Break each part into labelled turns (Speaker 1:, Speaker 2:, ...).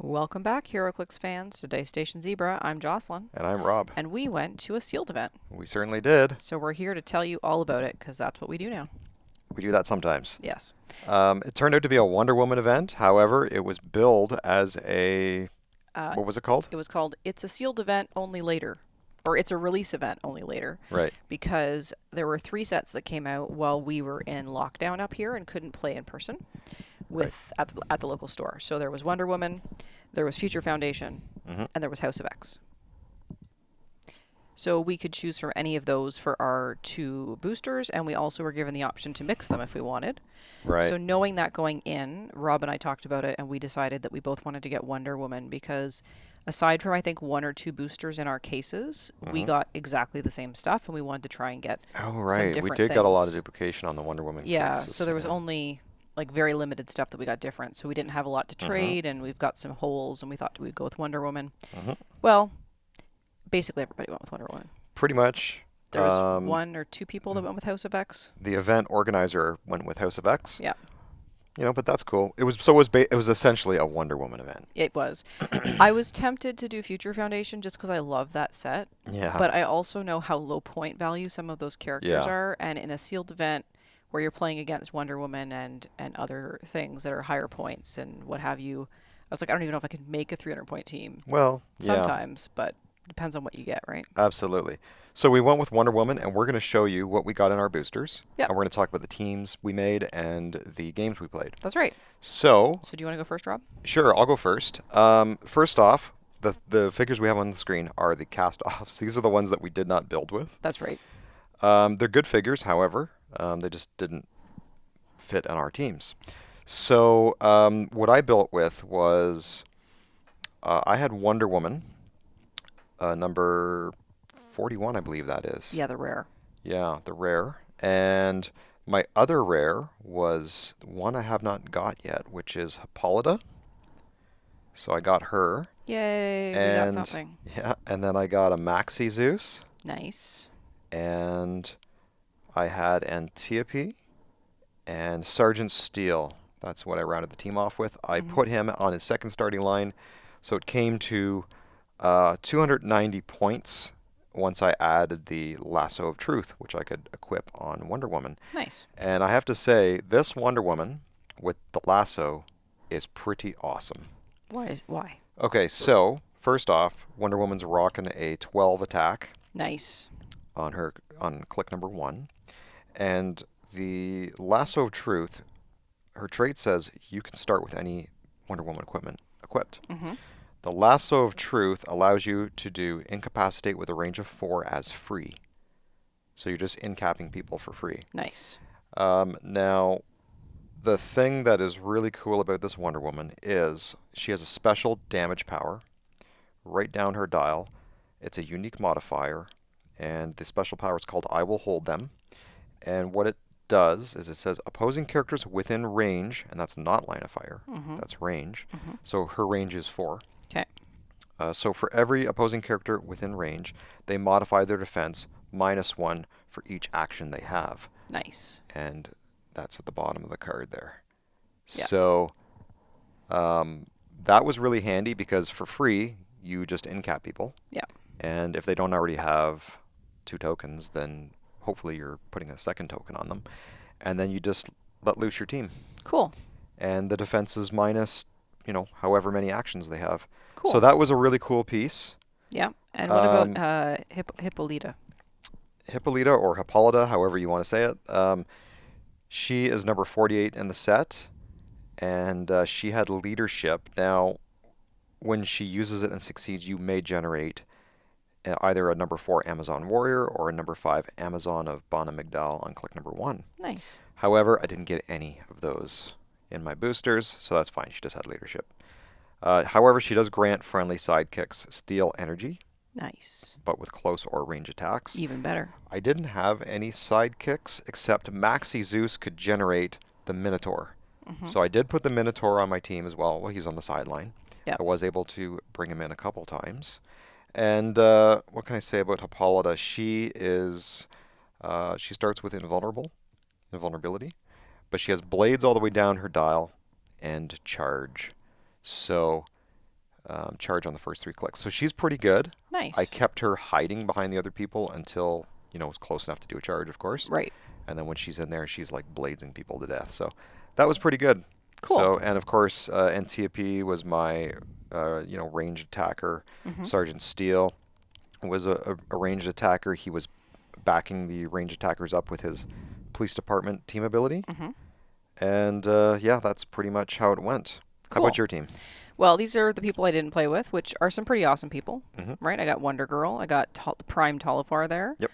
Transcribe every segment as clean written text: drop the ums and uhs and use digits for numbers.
Speaker 1: Welcome back, HeroClix fans, to Day Station Zebra. I'm Jocelyn,
Speaker 2: And I'm Rob.
Speaker 1: and we went to a sealed event.
Speaker 2: We certainly did.
Speaker 1: So we're here to tell you all about it, because that's what we do now.
Speaker 2: We do that sometimes.
Speaker 1: Yes.
Speaker 2: It turned out to be a Wonder Woman event. However, it was billed as
Speaker 1: Uh,
Speaker 2: what was it called?
Speaker 1: it was called It's a Sealed Event Only Later, or It's a Release Event Only Later,
Speaker 2: Right.
Speaker 1: because there were 3 sets that came out while we were in lockdown up here and couldn't play in person
Speaker 2: Right.
Speaker 1: at the local store. So there was Wonder Woman, there was Future Foundation,
Speaker 2: hmm
Speaker 1: and there was House of X. So we could choose from any of those for our 2 boosters, and we also were given the option to mix them if we wanted.
Speaker 2: Right.
Speaker 1: So knowing that going in, Rob and I talked about it, and we decided that we both wanted to get Wonder Woman because aside from I think 1 or 2 boosters in our cases, we
Speaker 2: hmm
Speaker 1: got exactly the same stuff, and we wanted to try and get
Speaker 2: Oh,
Speaker 1: some
Speaker 2: right. We
Speaker 1: different
Speaker 2: did get a lot of
Speaker 1: things.
Speaker 2: duplication on the Wonder Woman
Speaker 1: Yeah,
Speaker 2: cases.
Speaker 1: so there was
Speaker 2: Yeah.
Speaker 1: only like very limited stuff that we got different. So we didn't have a lot to
Speaker 2: hmm
Speaker 1: trade, and we've got some holes, and we thought we'd go with Wonder Woman.
Speaker 2: hmm
Speaker 1: Well, basically everybody went with Wonder Woman.
Speaker 2: Pretty much.
Speaker 1: There was 1 or 2 people that went with House of X.
Speaker 2: The event organizer went with House of X.
Speaker 1: Yeah,
Speaker 2: But that's cool. It was essentially a Wonder Woman event.
Speaker 1: it was. I was tempted to do Future Foundation just because I love that set,
Speaker 2: Yeah.
Speaker 1: but I also know how low point value some of those characters
Speaker 2: Yeah.
Speaker 1: are, and in a sealed event where you're playing against Wonder Woman and other things that are higher points and what have you, I was like, I don't even know if I could make a 300-point team
Speaker 2: Well, yeah.
Speaker 1: sometimes, but depends on what you get, right?
Speaker 2: Absolutely. So we went with Wonder Woman, and we're going to show you what we got in our boosters.
Speaker 1: Yep,
Speaker 2: And we're going to talk about the teams we made and the games we played.
Speaker 1: that's right.
Speaker 2: So,
Speaker 1: So do you want to go first, Rob?
Speaker 2: sure, I'll go first. First off, the figures we have on the screen are the cast-offs. These are the ones that we did not build with.
Speaker 1: That's right.
Speaker 2: They're good figures, however, they just didn't fit on our teams. So, what I built with was I had Wonder Woman, number 41, I believe that is.
Speaker 1: Yeah, the rare.
Speaker 2: Yeah, the rare. And my other rare was one I have not got yet, which is Hippolyta. So I got her.
Speaker 1: Yay, we got
Speaker 2: And
Speaker 1: something.
Speaker 2: yeah, and then I got a Maxi Zeus.
Speaker 1: Nice.
Speaker 2: And I had Antiope and Sergeant Steel. That's what I rounded the team off with. I
Speaker 1: Hmm.
Speaker 2: put him on his second starting line. So it came to 290 points once I added the Lasso of Truth, which I could equip on Wonder Woman.
Speaker 1: Nice.
Speaker 2: And I have to say, this Wonder Woman with the lasso is pretty awesome.
Speaker 1: Why?
Speaker 2: Okay, so first off, Wonder Woman's rocking a 12 attack
Speaker 1: Nice.
Speaker 2: on click number 1. And the Lasso of Truth, her trait says you can start with any Wonder Woman equipment equipped.
Speaker 1: Hmm.
Speaker 2: The Lasso of Truth allows you to do Incapacitate with a range of 4 as free. So you're just incapping people for free.
Speaker 1: Nice.
Speaker 2: Now, the thing that is really cool about this Wonder Woman is she has a special damage power right down her dial. It's a unique modifier, and the special power is called I Will Hold Them. And what it does is it says opposing characters within range, and that's not line of fire,
Speaker 1: Hmm.
Speaker 2: that's range.
Speaker 1: Hmm.
Speaker 2: So her range is 4.
Speaker 1: Okay.
Speaker 2: So for every opposing character within range, they modify their defense -1 for each action they have.
Speaker 1: Nice.
Speaker 2: And that's at the bottom of the card there.
Speaker 1: Yeah.
Speaker 2: So that was really handy because for free, you just incap people.
Speaker 1: Yeah.
Speaker 2: And if they don't already have 2 tokens, then hopefully you're putting a second token on them. And then you just let loose your team.
Speaker 1: Cool.
Speaker 2: And the defense is minus, however many actions they have.
Speaker 1: Cool.
Speaker 2: So that was a really cool piece.
Speaker 1: Yeah. And what about
Speaker 2: Um,
Speaker 1: Hippolyta?
Speaker 2: Hippolyta or Hippolyta, however you want to say it. She is number 48 in the set, and she had leadership. Now, when she uses it and succeeds, you may generate either a number 4 Amazon Warrior or a number 5 Amazon of Bana Migdal on click number 1.
Speaker 1: Nice.
Speaker 2: However, I didn't get any of those in my boosters, so that's fine. She just had leadership. However, she does grant friendly sidekicks Steel Energy,
Speaker 1: Nice.
Speaker 2: but with close or range attacks.
Speaker 1: Even better.
Speaker 2: I didn't have any sidekicks except Maxi Zeus could generate the Minotaur.
Speaker 1: Hmm.
Speaker 2: So I did put the Minotaur on my team as well. Well, he's on the sideline.
Speaker 1: Yep.
Speaker 2: I was able to bring him in a couple times. And what can I say about Hippolyta? She starts with invulnerability, but she has blades all the way down her dial and charge. So charge on the first 3 clicks. So she's pretty good. I
Speaker 1: Nice.
Speaker 2: kept her hiding behind the other people until, it was close enough to do a charge, of course.
Speaker 1: Right.
Speaker 2: And then when she's in there, she's like blazing people to death. So that was pretty good.
Speaker 1: Cool.
Speaker 2: So, and of course, Antiope was my, ranged attacker.
Speaker 1: Mm-hmm.
Speaker 2: Sergeant Steele was a ranged attacker. He was backing the ranged attackers up with his police department team ability.
Speaker 1: Mm-hmm.
Speaker 2: And yeah, that's pretty much how it went. How about
Speaker 1: Cool.
Speaker 2: your team?
Speaker 1: Well, these are the people I didn't play with, which are some pretty awesome people,
Speaker 2: Hmm.
Speaker 1: right? I got Wonder Girl. I got Prime Tollifar there.
Speaker 2: Yep.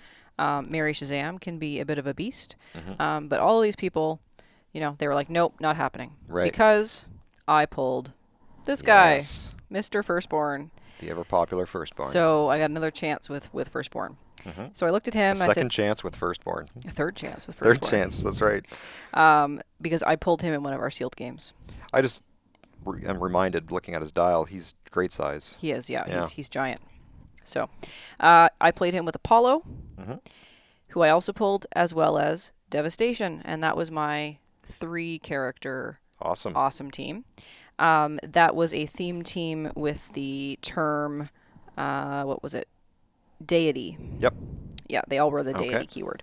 Speaker 1: Mary Shazam can be a bit of a beast.
Speaker 2: Hmm.
Speaker 1: But all of these people, they were like, nope, not happening.
Speaker 2: Right.
Speaker 1: Because I pulled this guy,
Speaker 2: Yes.
Speaker 1: Mr. Firstborn.
Speaker 2: The ever popular Firstborn.
Speaker 1: So I got another chance with Firstborn.
Speaker 2: Hmm.
Speaker 1: So I looked at
Speaker 2: A
Speaker 1: him. I
Speaker 2: second
Speaker 1: said,
Speaker 2: chance with Firstborn.
Speaker 1: a third chance with
Speaker 2: Third
Speaker 1: Firstborn.
Speaker 2: chance, that's right.
Speaker 1: Because I pulled him in one of our sealed games.
Speaker 2: I just am reminded, looking at his dial, he's great size.
Speaker 1: He is, yeah.
Speaker 2: Yeah.
Speaker 1: He's giant. So I played him with Apollo,
Speaker 2: Hmm.
Speaker 1: who I also pulled, as well as Devastation, and that was my 3-character
Speaker 2: Awesome.
Speaker 1: awesome team. That was a theme team with the term, what was it? Deity.
Speaker 2: Yep.
Speaker 1: Yeah, they all were the deity
Speaker 2: Okay.
Speaker 1: keyword.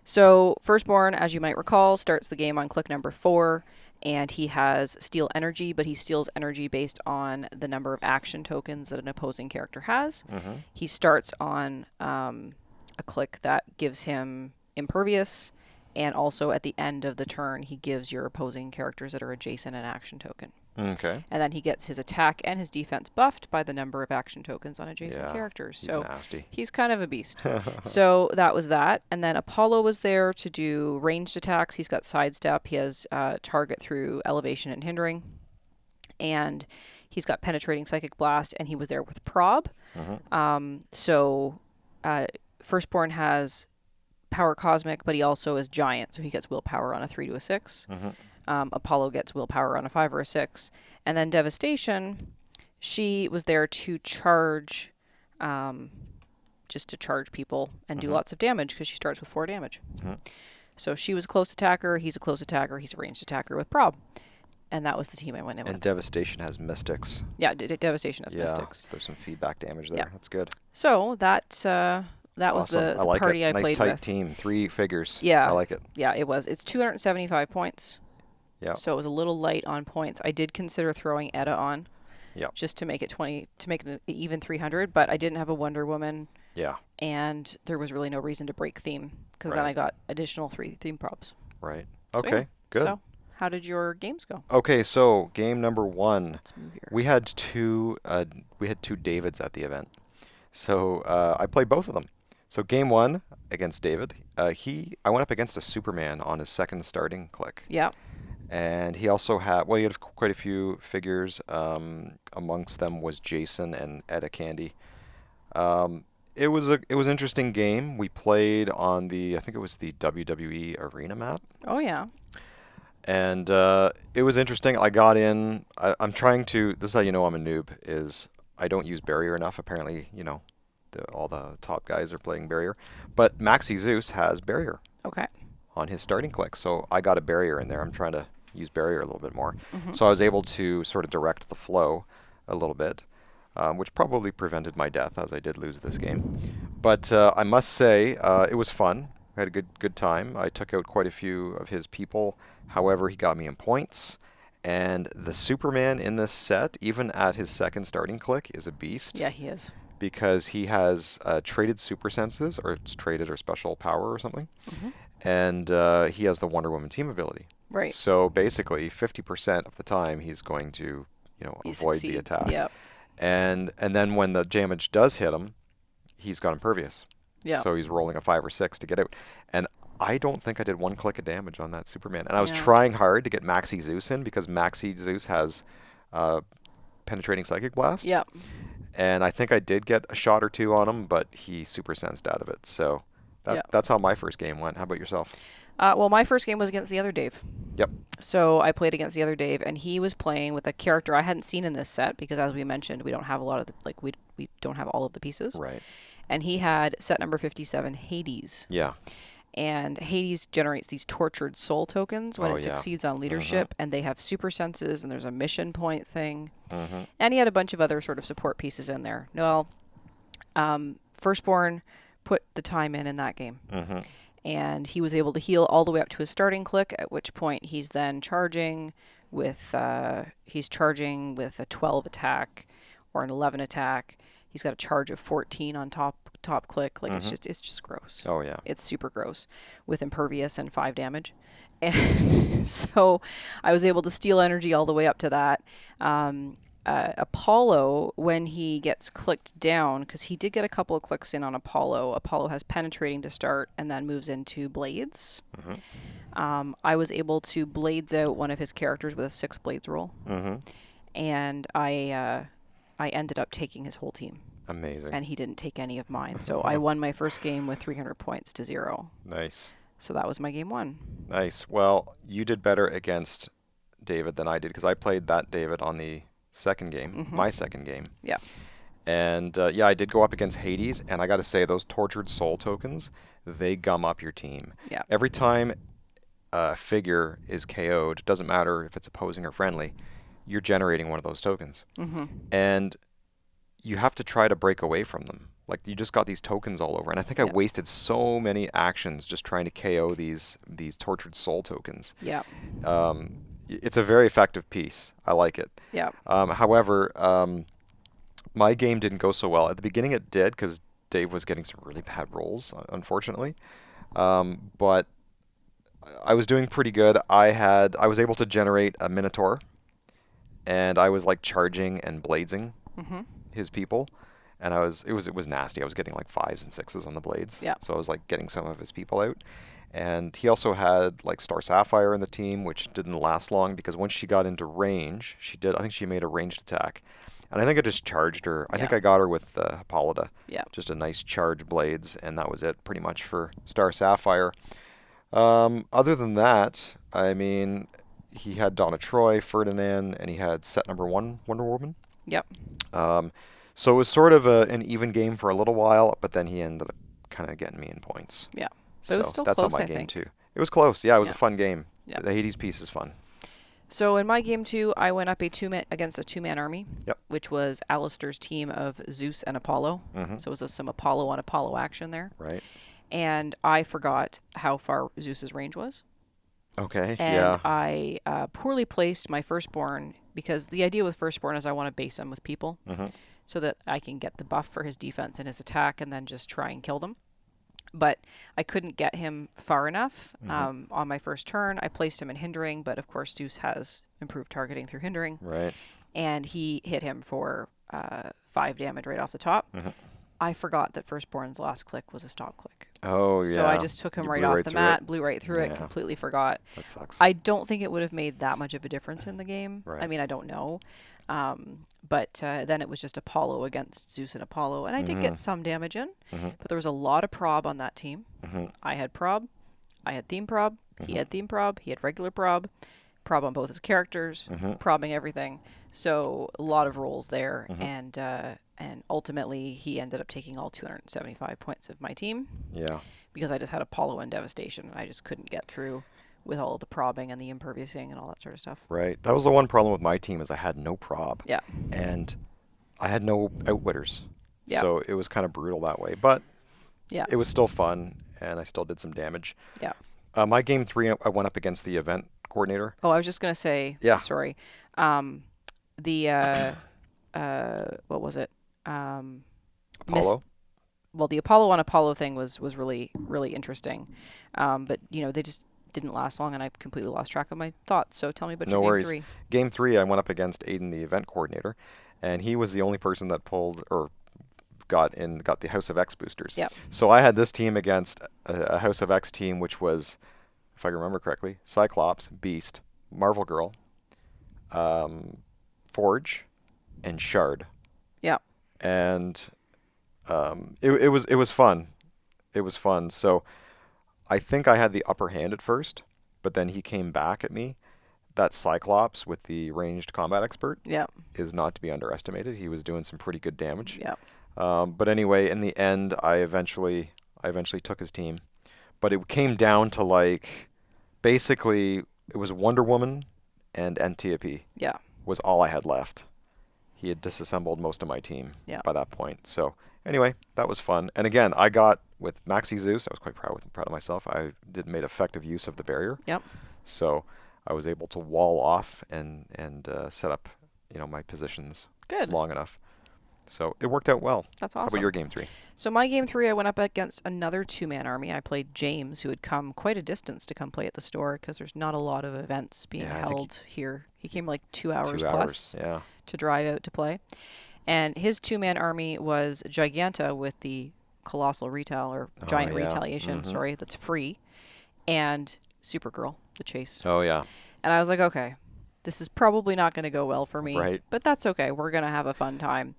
Speaker 1: So Firstborn, as you might recall, starts the game on click number 4, and he has steal energy, but he steals energy based on the number of action tokens that an opposing character has.
Speaker 2: Hmm.
Speaker 1: He starts on a click that gives him impervious, and also at the end of the turn, he gives your opposing characters that are adjacent an action token.
Speaker 2: Okay.
Speaker 1: And then he gets his attack and his defense buffed by the number of action tokens on adjacent
Speaker 2: Yeah,
Speaker 1: characters.
Speaker 2: he's
Speaker 1: So
Speaker 2: nasty.
Speaker 1: he's kind of a beast. So that was that. And then Apollo was there to do ranged attacks. He's got sidestep. He has target through elevation and hindering. And he's got penetrating psychic blast. And he was there with prob.
Speaker 2: Hmm.
Speaker 1: So Firstborn has power cosmic, but he also is giant. So he gets willpower on a 3 to a 6.
Speaker 2: Hmm.
Speaker 1: Apollo gets willpower on a 5 or a 6. And then Devastation, she was there to charge, just to charge people and do
Speaker 2: Hmm.
Speaker 1: lots of damage because she starts with 4 damage.
Speaker 2: Hmm.
Speaker 1: So she was a close attacker, he's a close attacker, he's a ranged attacker with prob. And that was the team I went in
Speaker 2: And
Speaker 1: with.
Speaker 2: Devastation has mystics.
Speaker 1: Yeah, Devastation has
Speaker 2: Yeah,
Speaker 1: mystics.
Speaker 2: so there's some feedback damage there.
Speaker 1: Yeah.
Speaker 2: That's good.
Speaker 1: So that was
Speaker 2: Awesome.
Speaker 1: the
Speaker 2: I like
Speaker 1: party
Speaker 2: it.
Speaker 1: I
Speaker 2: Nice
Speaker 1: played
Speaker 2: tight
Speaker 1: with.
Speaker 2: team. 3 figures.
Speaker 1: Yeah.
Speaker 2: I like it.
Speaker 1: Yeah, it was. It's 275 points.
Speaker 2: Yeah.
Speaker 1: So it was a little light on points. I did consider throwing Etta on.
Speaker 2: Yeah.
Speaker 1: Just to make it an even 300, but I didn't have a Wonder Woman,
Speaker 2: Yeah.
Speaker 1: and there was really no reason to break theme because then
Speaker 2: Right.
Speaker 1: I got additional 3 theme props.
Speaker 2: Right.
Speaker 1: So,
Speaker 2: Okay.
Speaker 1: yeah.
Speaker 2: Good.
Speaker 1: So, how did your games go?
Speaker 2: Okay, so game number 1.
Speaker 1: Let's move here.
Speaker 2: We had two Davids at the event. So I played both of them. So game 1 against David, I went up against a Superman on his second starting click.
Speaker 1: Yeah.
Speaker 2: And he also had, he had quite a few figures. Amongst them was Jason and Etta Candy. It was an interesting game. We played on I think it was the WWE Arena map.
Speaker 1: Oh yeah.
Speaker 2: And it was interesting. I got in. I'm trying to. This is how you know I'm a noob. Is I don't use barrier enough. Apparently, all the top guys are playing barrier. But Maxi Zeus has barrier
Speaker 1: Okay.
Speaker 2: on his starting click, so I got a barrier in there. I'm trying to use barrier a little bit more.
Speaker 1: Mm-hmm.
Speaker 2: So I was able to sort of direct the flow a little bit, which probably prevented my death, as I did lose this game. But I must say, it was fun. I had a good time. I took out quite a few of his people. However, he got me in points. And the Superman in this set, even at his second starting click, is a beast.
Speaker 1: Yeah, he is.
Speaker 2: Because he has traded super senses, or it's traded or special power or something.
Speaker 1: Mm-hmm.
Speaker 2: And he has the Wonder Woman team ability.
Speaker 1: Right.
Speaker 2: So basically, 50% of the time, he's going to, avoid the attack.
Speaker 1: Yep.
Speaker 2: And then when the damage does hit him, he's got impervious.
Speaker 1: Yeah.
Speaker 2: So he's rolling a 5 or 6 to get out. And I don't think I did 1 click of damage on that Superman. And I was
Speaker 1: Yeah.
Speaker 2: trying hard to get Maxi Zeus in because Maxi Zeus has penetrating psychic blast.
Speaker 1: Yep.
Speaker 2: And I think I did get a shot or 2 on him, but he super sensed out of it. So
Speaker 1: Yeah.
Speaker 2: that's how my first game went. How about yourself?
Speaker 1: Well, my first game was against the other Dave.
Speaker 2: Yep.
Speaker 1: So I played against the other Dave, and he was playing with a character I hadn't seen in this set because, as we mentioned, we don't have a lot of we don't have all of the pieces.
Speaker 2: Right.
Speaker 1: And he had set number 57, Hades.
Speaker 2: Yeah.
Speaker 1: And Hades generates these tortured soul tokens when
Speaker 2: Oh
Speaker 1: it
Speaker 2: yeah.
Speaker 1: succeeds on
Speaker 2: Mhm.
Speaker 1: leadership, and they have super senses, and there's a mission point thing.
Speaker 2: Mhm.
Speaker 1: And he had a bunch of other sort of support pieces in there. Well, Firstborn put the time in that game.
Speaker 2: Mhm.
Speaker 1: And he was able to heal all the way up to his starting click, at which point he's then charging with a 12 attack or an 11 attack. He's got a charge of 14 on top click. Like
Speaker 2: Mhm.
Speaker 1: it's just gross.
Speaker 2: Oh yeah.
Speaker 1: It's super gross with impervious and 5 damage. And so I was able to steal energy all the way up to that. Apollo, when he gets clicked down, because he did get a couple of clicks in on Apollo. Apollo has penetrating to start and then moves into blades.
Speaker 2: Mhm.
Speaker 1: I was able to blades out one of his characters with a 6 blades roll,
Speaker 2: Mhm.
Speaker 1: and I ended up taking his whole team,
Speaker 2: Amazing.
Speaker 1: and he didn't take any of mine. So I won my first game with 300 points to 0.
Speaker 2: Nice.
Speaker 1: So that was my game 1.
Speaker 2: Nice. Well, you did better against David than I did because I played that David on the second game,
Speaker 1: Mm-hmm.
Speaker 2: my second game.
Speaker 1: Yeah.
Speaker 2: And yeah, I did go up against Hades, and I got to say, those tortured soul tokens, they gum up your team.
Speaker 1: Yeah.
Speaker 2: Every time a figure is KO'd, doesn't matter if it's opposing or friendly, you're generating one of those tokens.
Speaker 1: Mm-hmm.
Speaker 2: And you have to try to break away from them. Like you just got these tokens all over, and I think I
Speaker 1: Yeah.
Speaker 2: wasted so many actions just trying to KO these tortured soul tokens.
Speaker 1: Yeah.
Speaker 2: It's a very effective piece. I like it.
Speaker 1: Yeah.
Speaker 2: However, my game didn't go so well. At the beginning, it did because Dave was getting some really bad rolls, unfortunately. But I was doing pretty good. I was able to generate a Minotaur, and I was like charging and bladesing
Speaker 1: Mm-hmm.
Speaker 2: his people, and it was nasty. I was getting like 5s and 6s on the blades,
Speaker 1: Yeah.
Speaker 2: so I was like getting some of his people out. And he also had like Star Sapphire in the team, which didn't last long because once she got into range, she did. I think she made a ranged attack, and I think I just charged her. I
Speaker 1: Yeah.
Speaker 2: think I got her with Hippolyta,
Speaker 1: Yeah.
Speaker 2: just a nice charge blades, and that was it pretty much for Star Sapphire. Other than that, I mean, he had Donna Troy, Ferdinand, and he had set number 1 Wonder Woman.
Speaker 1: Yep.
Speaker 2: Um, so it was sort of an even game for a little while, but then he ended up kind of getting me in points.
Speaker 1: Yeah. But it was
Speaker 2: So
Speaker 1: still
Speaker 2: that's on
Speaker 1: close,
Speaker 2: my
Speaker 1: I
Speaker 2: game
Speaker 1: think.
Speaker 2: 2. It was close. Yeah, it was a
Speaker 1: Yeah.
Speaker 2: fun game.
Speaker 1: Yeah.
Speaker 2: The Hades piece is fun.
Speaker 1: So in my game 2, I went up against a 2-man army,
Speaker 2: Yep.
Speaker 1: which was Alistair's team of Zeus and Apollo.
Speaker 2: Mm-hmm.
Speaker 1: So it was some Apollo on Apollo action there.
Speaker 2: Right.
Speaker 1: And I forgot how far Zeus's range was.
Speaker 2: Okay.
Speaker 1: And
Speaker 2: Yeah.
Speaker 1: I poorly placed my firstborn, because the idea with firstborn is I want to base him with people
Speaker 2: Mm-hmm.
Speaker 1: so that I can get the buff for his defense and his attack and then just try and kill them. But I couldn't get him far enough on my first turn. I placed him in hindering, but of course Zeus has improved targeting through hindering,
Speaker 2: Right.
Speaker 1: and he hit him for 5 damage right off the top.
Speaker 2: Mm-hmm.
Speaker 1: I forgot that firstborn's last click was a stop click.
Speaker 2: Oh yeah.
Speaker 1: So I just took him
Speaker 2: You
Speaker 1: right
Speaker 2: blew
Speaker 1: off
Speaker 2: right
Speaker 1: the
Speaker 2: through
Speaker 1: mat,
Speaker 2: it.
Speaker 1: blew right through it,
Speaker 2: Yeah.
Speaker 1: completely forgot.
Speaker 2: That sucks.
Speaker 1: I don't think it would have made that much of a difference in the game.
Speaker 2: Right.
Speaker 1: I mean, I don't know. But then it was just Apollo against Zeus and Apollo, and I did get some damage in, but there was a lot of prob on that team.
Speaker 2: Mm-hmm.
Speaker 1: I had prob, I had theme prob, he had theme prob, he had regular prob on both his characters, probbing everything. So a lot of rolls there, and ultimately he ended up taking all 275 points of my team
Speaker 2: Yeah.
Speaker 1: because I just had Apollo and Devastation, and I just couldn't get through with all of the probbing and the imperviousing and all that sort of stuff.
Speaker 2: Right. That was the one problem with my team is I had no prob.
Speaker 1: Yeah.
Speaker 2: And I had no outwitters.
Speaker 1: Yeah.
Speaker 2: So it was kind of brutal that way. But
Speaker 1: Yeah.
Speaker 2: it was still fun, and I still did some damage.
Speaker 1: Yeah.
Speaker 2: My game 3, I went up against the event coordinator.
Speaker 1: Oh, I was just gonna say.
Speaker 2: Yeah.
Speaker 1: Sorry. The what was it?
Speaker 2: Apollo.
Speaker 1: Well, the Apollo on Apollo thing was really interesting, but they just didn't last long, and I completely lost track of my thoughts. So tell me about
Speaker 2: No
Speaker 1: your
Speaker 2: worries.
Speaker 1: game 3.
Speaker 2: Game 3, I went up against Aiden, the event coordinator, and he was the only person that pulled or got the House of X boosters.
Speaker 1: Yeah.
Speaker 2: So I had this team against a House of X team, which was, if I can remember correctly, Cyclops, Beast, Marvel Girl, Forge, and Shard.
Speaker 1: Yeah.
Speaker 2: And it was fun. It was fun. So I think I had the upper hand at first, but then he came back at me. That Cyclops with the ranged combat expert
Speaker 1: Yeah.
Speaker 2: is not to be underestimated. He was doing some pretty good damage.
Speaker 1: Yeah.
Speaker 2: But anyway, in the end, I eventually took his team. but it came down to like basically it was Wonder Woman and Antiope
Speaker 1: Yeah.
Speaker 2: was all I had left. He had disassembled most of my team
Speaker 1: Yeah.
Speaker 2: by that point. So anyway, that was fun. And again, I got with Maxi Zeus. I was quite proud of myself. I made effective use of the barrier.
Speaker 1: Yep.
Speaker 2: So I was able to wall off and set up, my positions
Speaker 1: Good.
Speaker 2: long enough. So it worked out well.
Speaker 1: That's
Speaker 2: How about
Speaker 1: awesome.
Speaker 2: your game 3?
Speaker 1: So my game 3, I went up against another 2-man army. I played James, who had come quite a distance to come play at the store because there's not a lot of events being
Speaker 2: Yeah,
Speaker 1: held here. He came like 2 hours
Speaker 2: 2
Speaker 1: plus
Speaker 2: hours. Yeah.
Speaker 1: to drive out to play. And his 2-man army was Giganta with the colossal retail or giant
Speaker 2: yeah.
Speaker 1: retaliation, sorry, that's free, and Supergirl, the chase.
Speaker 2: Oh yeah.
Speaker 1: And I was like, okay, this is probably not going to go well for me,
Speaker 2: Right.
Speaker 1: but that's okay. We're going to have a fun time.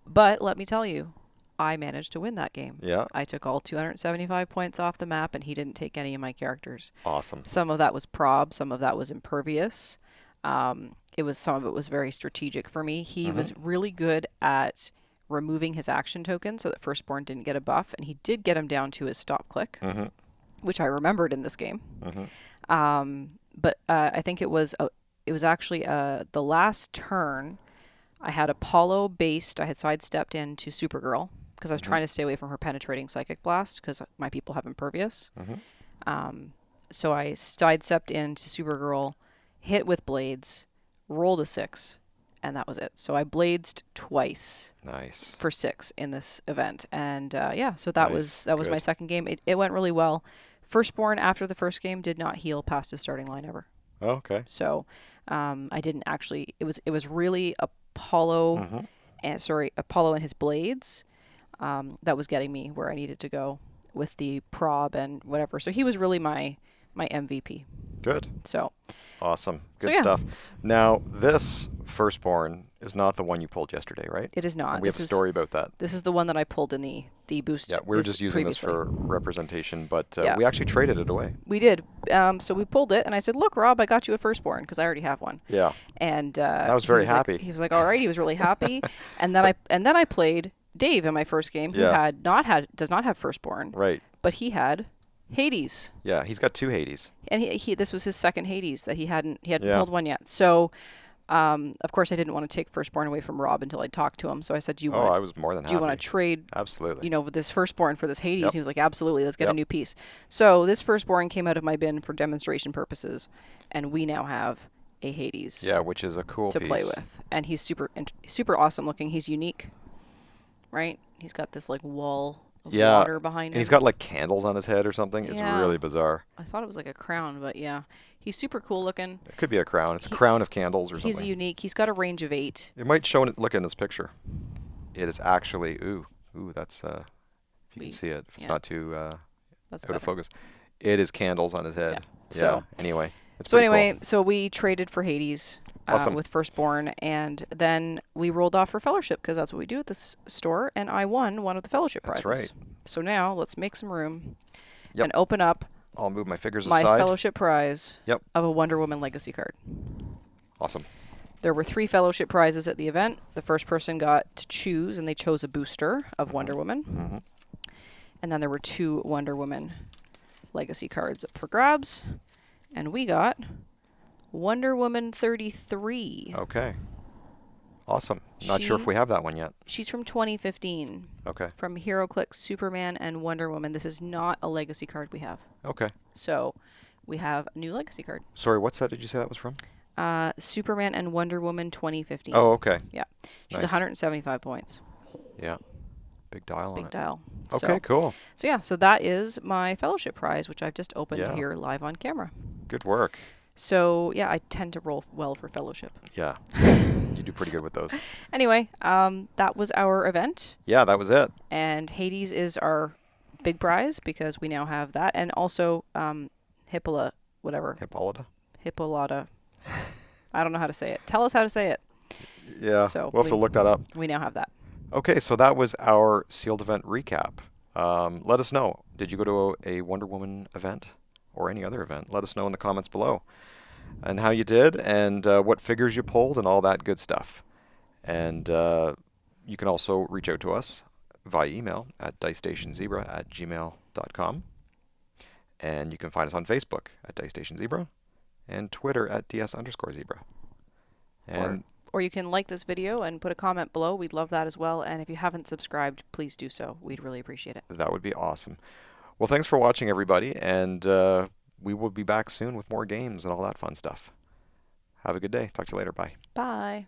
Speaker 1: But let me tell you, I managed to win that game.
Speaker 2: Yeah.
Speaker 1: I took all 275 points off the map, and he didn't take any of my characters.
Speaker 2: Awesome.
Speaker 1: Some of that was prob, some of that was impervious. Some of it was very strategic for me. He was really good at removing his action token so that Firstborn didn't get a buff, and he did get him down to his stop click, which I remembered in this game. But I think it was actually the last turn. I had Apollo based. I had sidestepped into Supergirl because I was trying to stay away from her penetrating psychic blast because my people have impervious. So I sidestepped into Supergirl, hit with blades, rolled a 6, and that was it. So I bladesed twice.
Speaker 2: Nice.
Speaker 1: For 6 in this event, and so that
Speaker 2: Nice.
Speaker 1: was my
Speaker 2: Good.
Speaker 1: second game. It went really well. Firstborn after the first game did not heal past his starting line ever.
Speaker 2: Oh, okay.
Speaker 1: So I didn't actually. It was really Apollo, Apollo and his blades that was getting me where I needed to go with the prob and whatever. So he was really my MVP.
Speaker 2: Good.
Speaker 1: So
Speaker 2: Awesome. Good
Speaker 1: yeah.
Speaker 2: stuff. Now, this Firstborn is not the one you pulled yesterday, right?
Speaker 1: It is not.
Speaker 2: And we have a story about that.
Speaker 1: This is the one that I pulled in the boost.
Speaker 2: Yeah, we were just using
Speaker 1: previously.
Speaker 2: this for representation, but
Speaker 1: Yeah.
Speaker 2: we actually traded it away.
Speaker 1: We did. So we pulled it, and I said, "Look, Rob, I got you a Firstborn because I already have one."
Speaker 2: Yeah.
Speaker 1: And
Speaker 2: I was very happy.
Speaker 1: He was like, "All right." He was really happy. and then I played Dave in my first game, who does not have Firstborn,
Speaker 2: Right.
Speaker 1: but he had Hades.
Speaker 2: Yeah, he's got 2 Hades.
Speaker 1: And he this was his second Hades that he hadn't pulled one yet. So of course I didn't want to take Firstborn away from Rob until I talked to him. So I said,
Speaker 2: I was more than happy.
Speaker 1: Do you want to trade
Speaker 2: Absolutely.
Speaker 1: with this Firstborn for this Hades?"
Speaker 2: Yep.
Speaker 1: He was like, "Absolutely, let's get a
Speaker 2: Yep.
Speaker 1: new piece." So this Firstborn came out of my bin for demonstration purposes, and we now have a Hades
Speaker 2: Yeah, which is a cool
Speaker 1: to
Speaker 2: piece.
Speaker 1: play with. And he's super awesome looking. He's unique, right? He's got this like wall of water behind him.
Speaker 2: And he's got like candles on his head or something. It's
Speaker 1: Yeah.
Speaker 2: really bizarre.
Speaker 1: I thought it was like a crown, but yeah. He's super cool looking.
Speaker 2: It could be a crown. It's a crown of candles or
Speaker 1: He's
Speaker 2: something.
Speaker 1: unique. He's got a range of 8.
Speaker 2: It might show it. Look in this picture. It is actually that's if you can see it. If it's not too
Speaker 1: That's
Speaker 2: out of
Speaker 1: better.
Speaker 2: focus. It is candles on his head.
Speaker 1: Yeah. So
Speaker 2: Anyway. It's
Speaker 1: So
Speaker 2: pretty
Speaker 1: anyway,
Speaker 2: cool.
Speaker 1: so we traded for Hades
Speaker 2: Awesome.
Speaker 1: with Firstborn, and then we rolled off for Fellowship because that's what we do at this store, and I won one of the Fellowship
Speaker 2: That's
Speaker 1: prizes.
Speaker 2: right.
Speaker 1: So now let's make some room
Speaker 2: Yep.
Speaker 1: and open up
Speaker 2: I'll move my figures
Speaker 1: my
Speaker 2: aside.
Speaker 1: Fellowship prize
Speaker 2: Yep.
Speaker 1: of a Wonder Woman Legacy card.
Speaker 2: Awesome.
Speaker 1: There were 3 Fellowship prizes at the event. The first person got to choose, and they chose a booster of Wonder Woman. And then there were 2 Wonder Woman Legacy cards up for grabs. And we got Wonder Woman 33.
Speaker 2: Okay. Awesome. Not sure if
Speaker 1: She-
Speaker 2: we have that one yet.
Speaker 1: She's from 2015.
Speaker 2: Okay.
Speaker 1: From HeroClix, Superman, and Wonder Woman. This is not a Legacy card we have.
Speaker 2: Okay.
Speaker 1: So we have a new Legacy card.
Speaker 2: Sorry, what set did you say that was from?
Speaker 1: Superman and Wonder Woman 2015.
Speaker 2: Oh, okay.
Speaker 1: Yeah. She's
Speaker 2: Nice.
Speaker 1: 175 points.
Speaker 2: Yeah. Big dial on
Speaker 1: Big
Speaker 2: it.
Speaker 1: dial.
Speaker 2: Okay, cool.
Speaker 1: So yeah, so that is my Fellowship prize, which I've just opened
Speaker 2: Yeah.
Speaker 1: here live on camera.
Speaker 2: Good work.
Speaker 1: So yeah, I tend to roll well for Fellowship.
Speaker 2: Yeah. You do pretty good with those.
Speaker 1: Anyway, that was our event,
Speaker 2: Yeah, that was it.
Speaker 1: and Hades is our big prize because we now have that, and also Hippolyta. I don't know how to say it. Tell us how to say it.
Speaker 2: Yeah.
Speaker 1: So
Speaker 2: we'll have to look that up.
Speaker 1: We now have that.
Speaker 2: Okay, so that was our sealed event recap. Let us know. Did you go to a Wonder Woman event or any other event? Let us know in the comments below. And how you did, and what figures you pulled, and all that good stuff. And you can also reach out to us via email at dicestationzebra@gmail.com. And you can find us on Facebook at dicestationzebra and Twitter at ds_zebra.
Speaker 1: Or
Speaker 2: And
Speaker 1: or you can like this video and put a comment below. We'd love that as well. And if you haven't subscribed, please do so. We'd really appreciate it.
Speaker 2: that would be awesome. Well, thanks for watching, everybody, and we will be back soon with more games and all that fun stuff. Have a good day. Talk to you later. Bye.
Speaker 1: Bye.